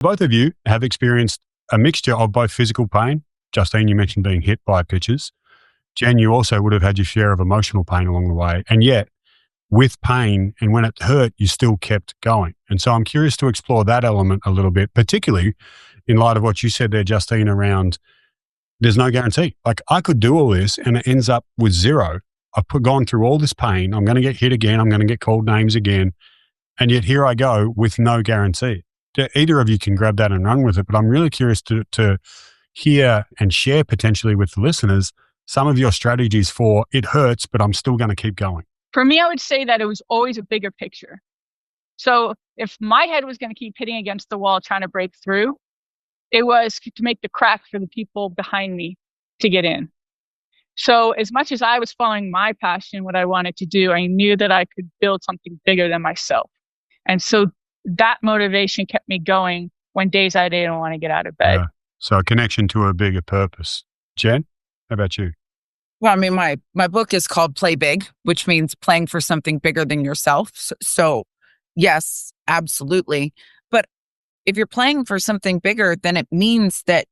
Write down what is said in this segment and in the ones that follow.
Both of you have experienced a mixture of both physical pain. Justine, you mentioned being hit by pitches. Jen, you also would have had your share of emotional pain along the way. And yet, with pain and when it hurt, you still kept going. And so I'm curious to explore that element a little bit, particularly in light of what you said there, Justine, around there's no guarantee. Like, I could do all this and it ends up with zero. Gone through all this pain. I'm going to get hit again. I'm going to get called names again. And yet here I go with no guarantee. Either of you can grab that and run with it, but I'm really curious to hear and share potentially with the listeners some of your strategies for it hurts, but I'm still going to keep going. For me, I would say that it was always a bigger picture. So if my head was going to keep hitting against the wall trying to break through, it was to make the crack for the people behind me to get in. So as much as I was following my passion, what I wanted to do, I knew that I could build something bigger than myself. And so that motivation kept me going when days I didn't want to get out of bed. Yeah. So a connection to a bigger purpose. Jen, how about you? Well, I mean, my book is called Play Big, which means playing for something bigger than yourself. So yes, absolutely. But if you're playing for something bigger, then it means that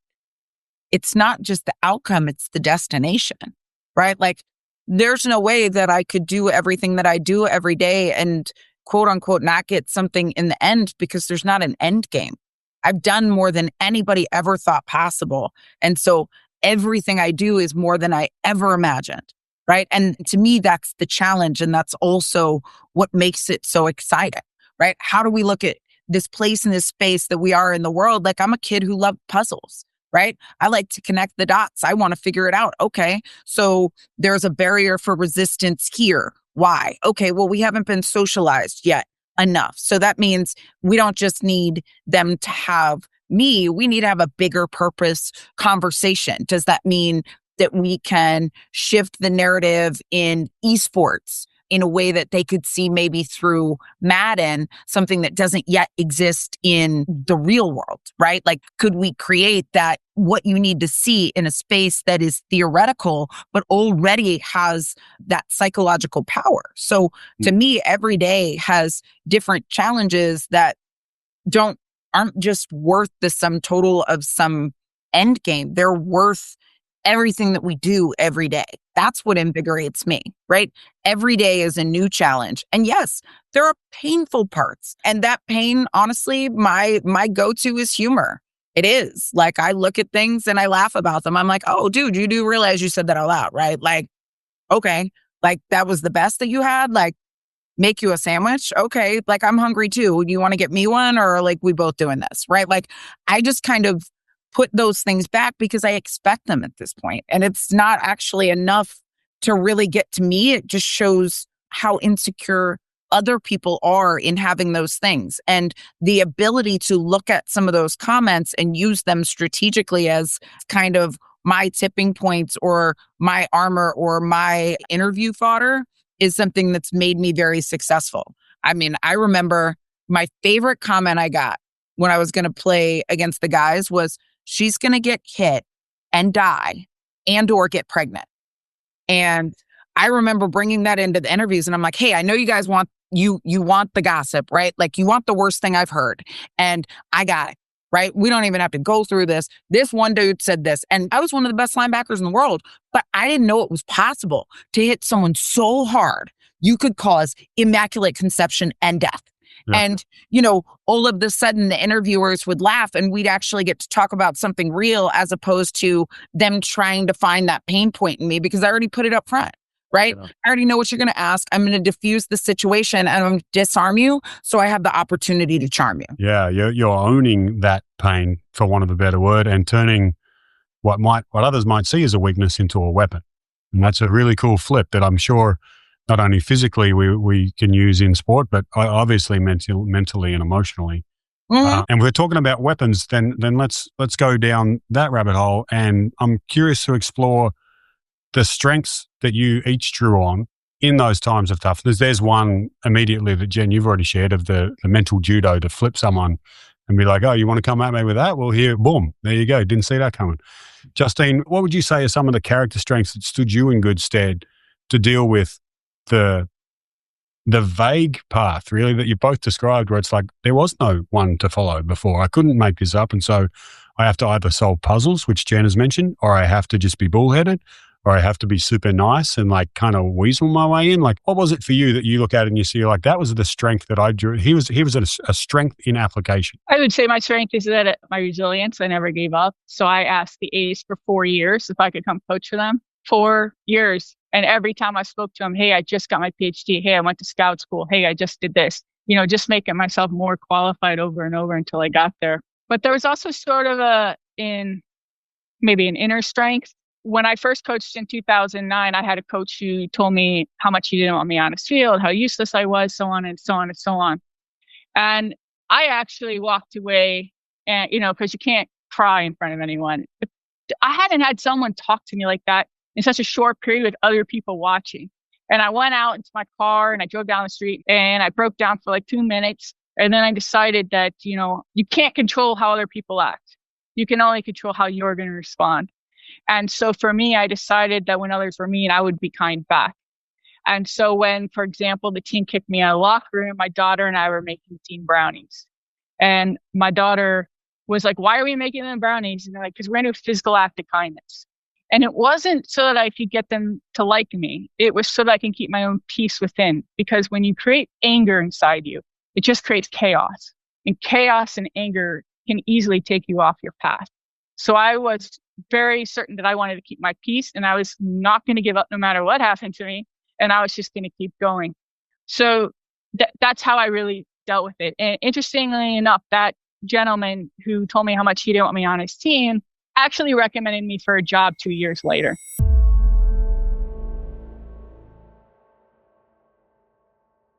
it's not just the outcome, it's the destination, right? Like, there's no way that I could do everything that I do every day and quote unquote not get something in the end, because there's not an end game. I've done more than anybody ever thought possible. And so everything I do is more than I ever imagined, right? And to me, that's the challenge. And that's also what makes it so exciting, right? How do we look at this place and this space that we are in the world? Like, I'm a kid who loved puzzles, right? I like to connect the dots. I want to figure it out. Okay, so there's a barrier for resistance here. Why? Okay, well, we haven't been socialized yet enough. So that means we don't just need them to have me, we need to have a bigger purpose conversation. Does that mean that we can shift the narrative in esports in a way that they could see maybe through Madden, something that doesn't yet exist in the real world, right? Like, could we create that, what you need to see in a space that is theoretical, but already has that psychological power? So to me, every day has different challenges that aren't just worth the sum total of some end game. They're worth everything that we do every day. That's what invigorates me, right? Every day is a new challenge. And yes, there are painful parts. And that pain, honestly, my go-to is humor. It is. Like, I look at things and I laugh about them. I'm like, oh, dude, you do realize you said that out loud, right? Like, okay, like, that was the best that you had? Like, make you a sandwich? Okay, like, I'm hungry too. Do you want to get me one, or like we both doing this, right? Like, I just kind of put those things back because I expect them at this point. And it's not actually enough to really get to me. It just shows how insecure other people are in having those things. And the ability to look at some of those comments and use them strategically as kind of my tipping points or my armor or my interview fodder is something that's made me very successful. I mean, I remember my favorite comment I got when I was going to play against the guys was, she's going to get hit and die and or get pregnant. And I remember bringing that into the interviews and I'm like, hey, I know you guys want, you want the gossip, right? Like, you want the worst thing I've heard, and I got it, right? We don't even have to go through this. This one dude said this, and I was one of the best linebackers in the world, but I didn't know it was possible to hit someone so hard you could cause immaculate conception and death. Yeah. And, all of a sudden the interviewers would laugh and we'd actually get to talk about something real, as opposed to them trying to find that pain point in me, because I already put it up front, right? Yeah. I already know what you're going to ask. I'm going to diffuse the situation and I'm going to disarm you, so I have the opportunity to charm you. Yeah, you're owning that pain, for want of a better word, and turning what others might see as a weakness into a weapon. And that's a really cool flip that I'm sure not only physically we can use in sport, but obviously mentally and emotionally. Mm-hmm. And we're talking about weapons, then let's go down that rabbit hole. And I'm curious to explore the strengths that you each drew on in those times of toughness. There's one immediately that, Jen, you've already shared, of the mental judo to flip someone and be like, oh, you want to come at me with that? Well, here, boom, there you go. Didn't see that coming. Justine, what would you say are some of the character strengths that stood you in good stead to deal with the the vague path really that you both described, where it's like there was no one to follow before. I couldn't make this up. And so I have to either solve puzzles, which Jen has mentioned, or I have to just be bullheaded, or I have to be super nice and like kind of weasel my way in. Like, what was it for you that you look at and you see like that was the strength that I drew? He was a strength in application. I would say my strength is that my resilience. I never gave up. So I asked the A's for 4 years if I could come coach for them. 4 years. And every time I spoke to him, hey, I just got my PhD. Hey, I went to scout school. Hey, I just did this. Just making myself more qualified over and over until I got there. But there was also sort of maybe an inner strength. When I first coached in 2009, I had a coach who told me how much he didn't want me on his field, how useless I was, so on and so on and so on. And I actually walked away and, because you can't cry in front of anyone. I hadn't had someone talk to me like that in such a short period with other people watching. And I went out into my car and I drove down the street and I broke down for like 2 minutes. And then I decided that, you can't control how other people act. You can only control how you're going to respond. And so for me, I decided that when others were mean, I would be kind back. And so when, for example, the team kicked me out of the locker room, my daughter and I were making team brownies. And my daughter was like, why are we making them brownies? And they're like, because we're going to do a physical act of kindness. And it wasn't so that I could get them to like me. It was so that I can keep my own peace within. Because when you create anger inside you, it just creates chaos. And chaos and anger can easily take you off your path. So I was very certain that I wanted to keep my peace and I was not going to give up no matter what happened to me. And I was just going to keep going. So that's how I really dealt with it. And interestingly enough, that gentleman who told me how much he didn't want me on his team actually recommended me for a job 2 years later.